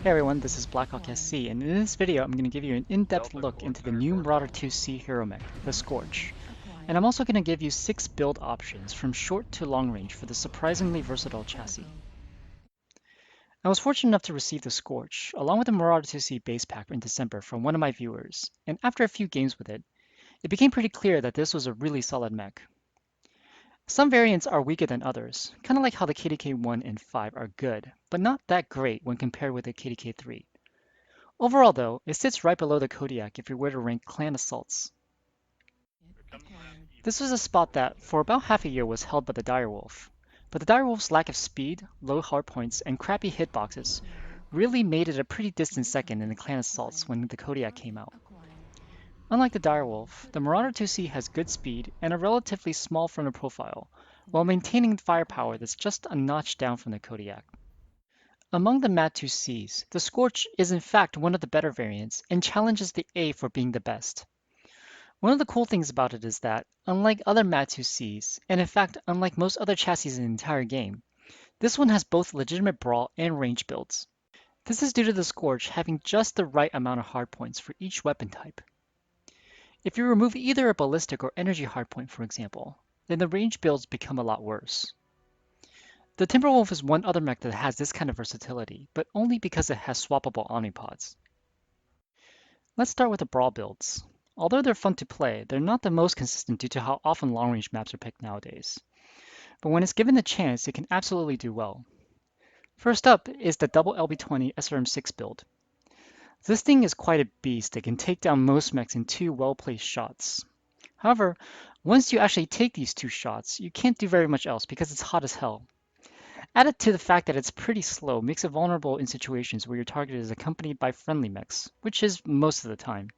Hey everyone, this is Blackhawk SC, and in this video I'm going to give you an in-depth look into the new Marauder IIC hero mech, the Scorch. And I'm also going to give you 6 build options from short to long range for the surprisingly versatile chassis. I was fortunate enough to receive the Scorch, along with the Marauder IIC base pack in December from one of my viewers, and after a few games with it, it became pretty clear that this was a really solid mech. Some variants are weaker than others, kind of like how the KDK 1 and 5 are good, but not that great when compared with the KDK 3. Overall though, it sits right below the Kodiak if you were to rank clan assaults. This was a spot that, for about half a year, was held by the Direwolf, but the Direwolf's lack of speed, low hardpoints, and crappy hitboxes really made it a pretty distant second in the clan assaults when the Kodiak came out. Unlike the Direwolf, the Marauder IIC has good speed and a relatively small frontal profile, while maintaining firepower that's just a notch down from the Kodiak. Among the Mat 2Cs, the Scorch is in fact one of the better variants and challenges the A for being the best. One of the cool things about it is that, unlike other Mat 2Cs, and in fact unlike most other chassis in the entire game, this one has both legitimate brawl and range builds. This is due to the Scorch having just the right amount of hardpoints for each weapon type. If you remove either a ballistic or energy hardpoint, for example, then the range builds become a lot worse. The Timberwolf is one other mech that has this kind of versatility, but only because it has swappable omnipods. Let's start with the brawl builds. Although they're fun to play, they're not the most consistent due to how often long-range maps are picked nowadays. But when it's given the chance, it can absolutely do well. First up is the double LB20 SRM6 build. This thing is quite a beast. It can take down most mechs in 2 well-placed shots. However, once you actually take these 2 shots, you can't do very much else because it's hot as hell. Added to the fact that it's pretty slow makes it vulnerable in situations where your target is accompanied by friendly mechs, which is most of the time.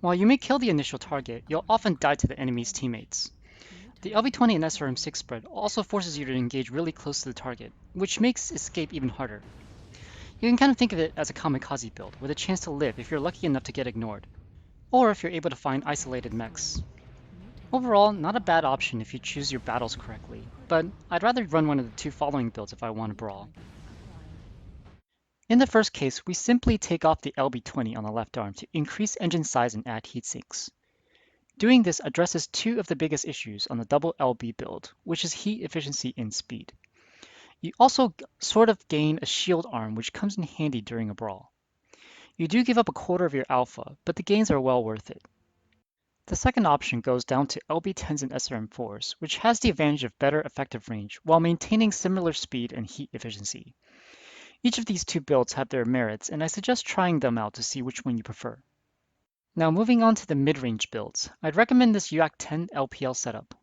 While you may kill the initial target, you'll often die to the enemy's teammates. The LB20 and SRM6 spread also forces you to engage really close to the target, which makes escape even harder. You can kind of think of it as a kamikaze build, with a chance to live if you're lucky enough to get ignored, or if you're able to find isolated mechs. Overall, not a bad option if you choose your battles correctly, but I'd rather run one of the 2 following builds if I want to brawl. In the first case, we simply take off the LB20 on the left arm to increase engine size and add heat sinks. Doing this addresses 2 of the biggest issues on the double LB build, which is heat efficiency and speed. You also sort of gain a shield arm which comes in handy during a brawl. You do give up a quarter of your alpha, but the gains are well worth it. The second option goes down to LB10s and SRM4s, which has the advantage of better effective range while maintaining similar speed and heat efficiency. Each of these 2 builds have their merits, and I suggest trying them out to see which one you prefer. Now moving on to the mid-range builds, I'd recommend this UAC 10 LPL setup.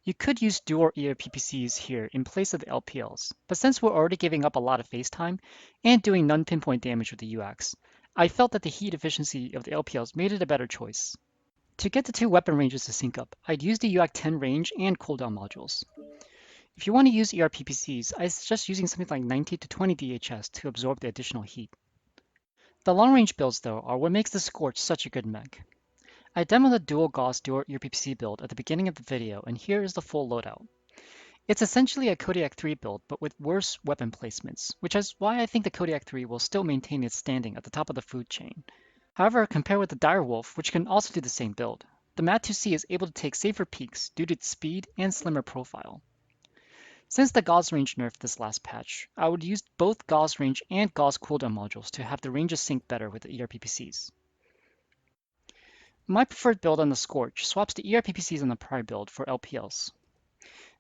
You could use dual ERPPCs here in place of the LPLs, but since we're already giving up a lot of face time and doing non-pinpoint damage with the UACs, I felt that the heat efficiency of the LPLs made it a better choice. To get the 2 weapon ranges to sync up, I'd use the UAC 10 range and cooldown modules. If you want to use ERPPCs, I suggest using something like 90 to 20 DHS to absorb the additional heat. The long-range builds, though, are what makes the Scorch such a good mech. I demoed the dual Gauss dual ERPPC build at the beginning of the video, and here is the full loadout. It's essentially a Kodiak 3 build, but with worse weapon placements, which is why I think the Kodiak 3 will still maintain its standing at the top of the food chain. However, compared with the Direwolf, which can also do the same build, the Mat 2C is able to take safer peaks due to its speed and slimmer profile. Since the Gauss range nerfed this last patch, I would use both Gauss range and Gauss cooldown modules to have the ranges sync better with the ERPPCs. My preferred build on the Scorch swaps the ERPPCs on the prior build for LPLs.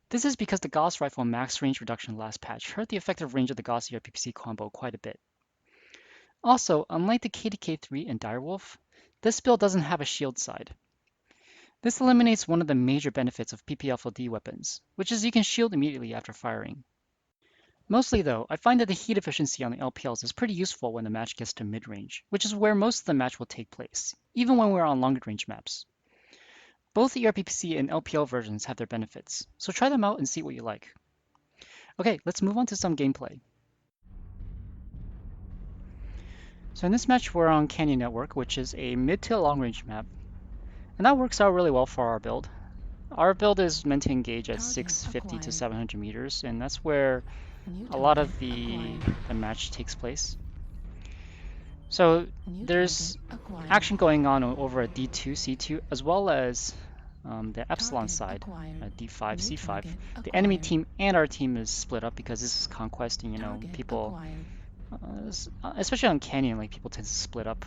This is because the Gauss rifle max range reduction last patch hurt the effective range of the Gauss ERPPC combo quite a bit. Also, unlike the KDK3 and Direwolf, this build doesn't have a shield side. This eliminates one of the major benefits of PPFLD weapons, which is you can shield immediately after firing. Mostly though, I find that the heat efficiency on the LPLs is pretty useful when the match gets to mid-range, which is where most of the match will take place, even when we're on longer range maps. Both the ERPPC and LPL versions have their benefits, so try them out and see what you like. Okay, let's move on to some gameplay. So in this match we're on Canyon Network, which is a mid to long range map, and that works out really well for our build. Our build is meant to engage at 650 to 700 meters, and that's where a lot of the match takes place. So there's action going on over at D2, C2, as well as the Epsilon side at D5, C5. The enemy team and our team is split up because this is Conquest, and people, especially on Canyon, like people tend to split up.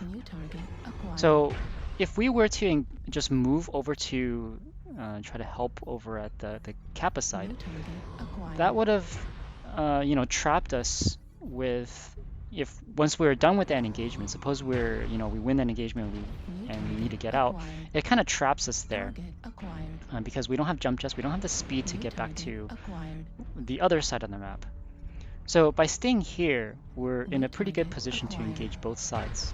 So if we were to just move over to try to help over at the Kappa side, that would have trapped us with, if once we're done with that engagement, suppose we win that engagement and we need to get out, it kind of traps us there because we don't have jump jets, we don't have the speed to get back to the other side of the map. So by staying here, we're in a pretty good position to engage both sides.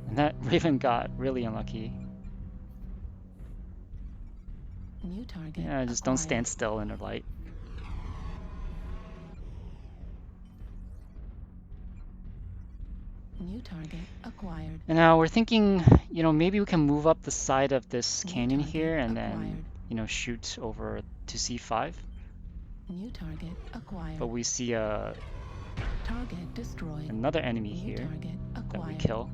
And that Raven got really unlucky. Yeah, just don't stand still in the light. New target acquired. And now we're thinking, maybe we can move up the side of this canyon here and then, shoot over to C5. New target acquired. But we see target destroyed. Another enemy here that we kill.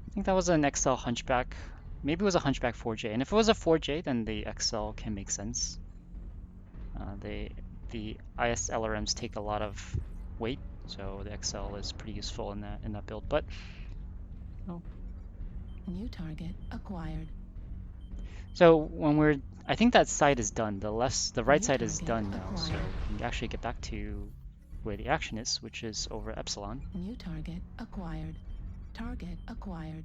I think that was an XL Hunchback. Maybe it was a Hunchback 4J. And if it was a 4J, then the XL can make sense. The IS LRMs take a lot of weight, so the XL is pretty useful in that build. But new target acquired. So I think that side is done. The right side is done now, so we can actually get back to where the action is, which is over Epsilon. New target acquired. Target acquired.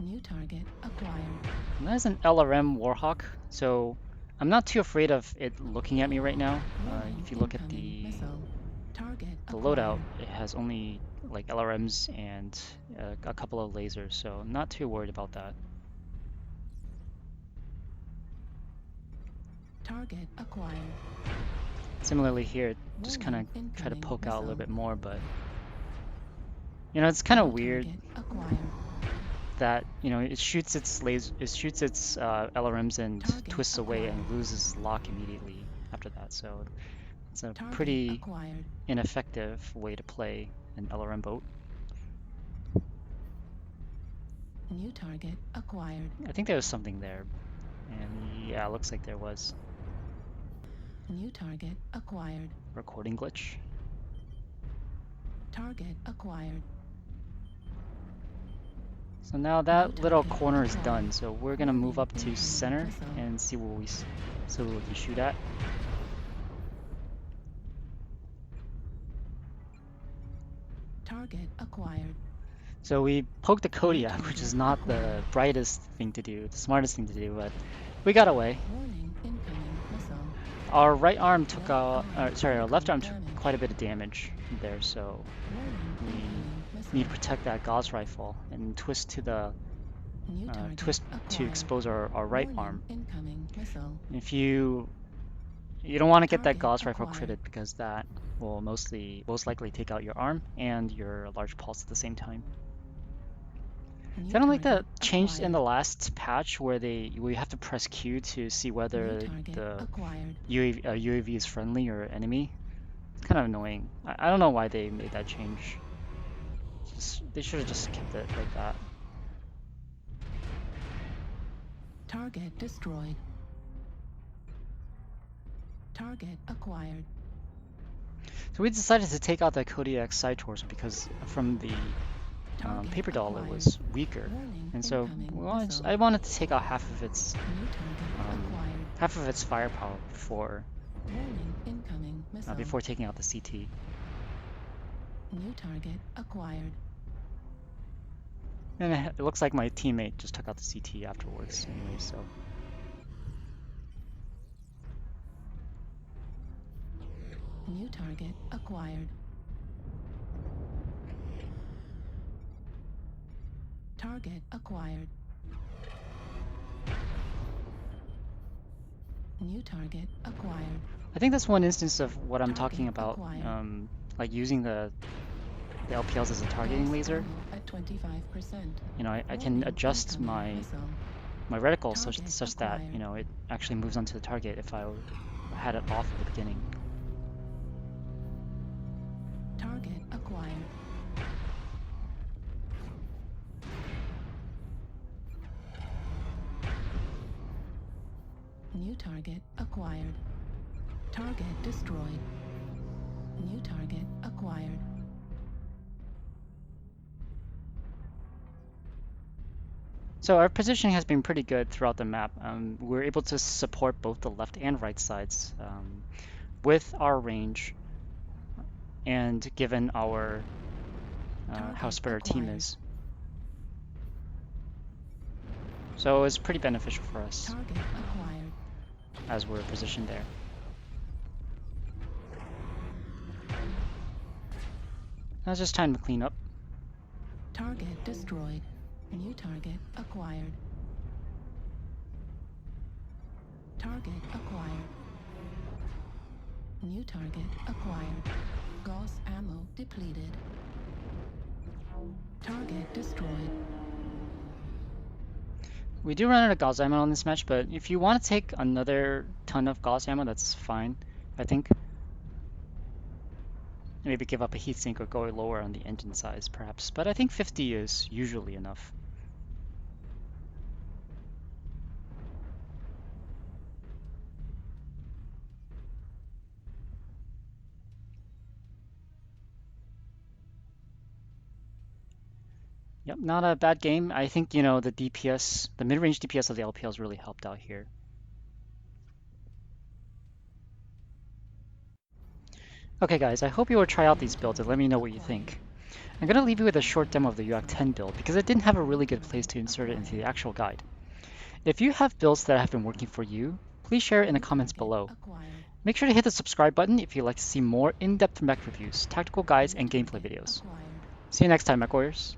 New target acquired. And that is an LRM Warhawk, so I'm not too afraid of it looking at me right now. If you look at the loadout, it has only like LRMs and a couple of lasers, so I'm not too worried about that. Target acquired. Similarly here, just kind of try to poke out a little bit more, but it's kind of weird that it shoots its LRMs and twists away and loses lock immediately after that. So it's a pretty ineffective way to play an LRM boat. New target acquired. I think there was something there, and yeah, it looks like there was. New target acquired. Recording glitch. Target acquired. So now that little corner is done, so we're gonna move up to center and see what we can shoot at. Target acquired. So we poked the Kodiak, which is not the brightest thing to do, the smartest thing to do, but we got away. Our right arm took our left arm took quite a bit of damage there, so we need to protect that Gauss rifle and twist to expose our right arm. If you don't want to get that Gauss rifle critted, because that will most likely take out your arm and your large pulse at the same time. I don't like the change in the last patch where we have to press Q to see whether the UAV is friendly or enemy. It's kind of annoying. I don't know why they made that change. They should have just kept it like that. Target destroyed. Target acquired. So we decided to take out the Kodiak side torso because from the paper doll it was weaker, and so I wanted to take out half of its firepower before taking out the CT. New target acquired. And it looks like my teammate just took out the CT afterwards anyway, so. New target acquired. Target acquired. New target acquired. I think that's one instance of what I'm talking about, like using the LPLs as a targeting laser. At 25%. I can adjust my reticle such that it actually moves onto the target if I had it off at the beginning. New target acquired. Target destroyed. New target acquired. So our positioning has been pretty good throughout the map. We're able to support both the left and right sides with our range and given our how spread our team is. So it's pretty beneficial for us Target acquired. as we're positioned there. Now it's just time to clean up. Target destroyed. New target acquired. Target acquired. New target acquired. Gauss ammo depleted. Target destroyed. We do run out of Gauss ammo on this match, but if you want to take another ton of Gauss ammo, that's fine, I think. Maybe give up a heatsink or go lower on the engine size, perhaps. But I think 50 is usually enough. Yep, not a bad game. I think, you know, the DPS, the mid-range DPS of the LPL has really helped out here. Okay guys, I hope you will try out these builds and let me know what you think. I'm going to leave you with a short demo of the UAC 10 build because it didn't have a really good place to insert it into the actual guide. If you have builds that have been working for you, please share it in the comments below. Make sure to hit the subscribe button if you'd like to see more in-depth mech reviews, tactical guides, and gameplay videos. See you next time, MechWarriors.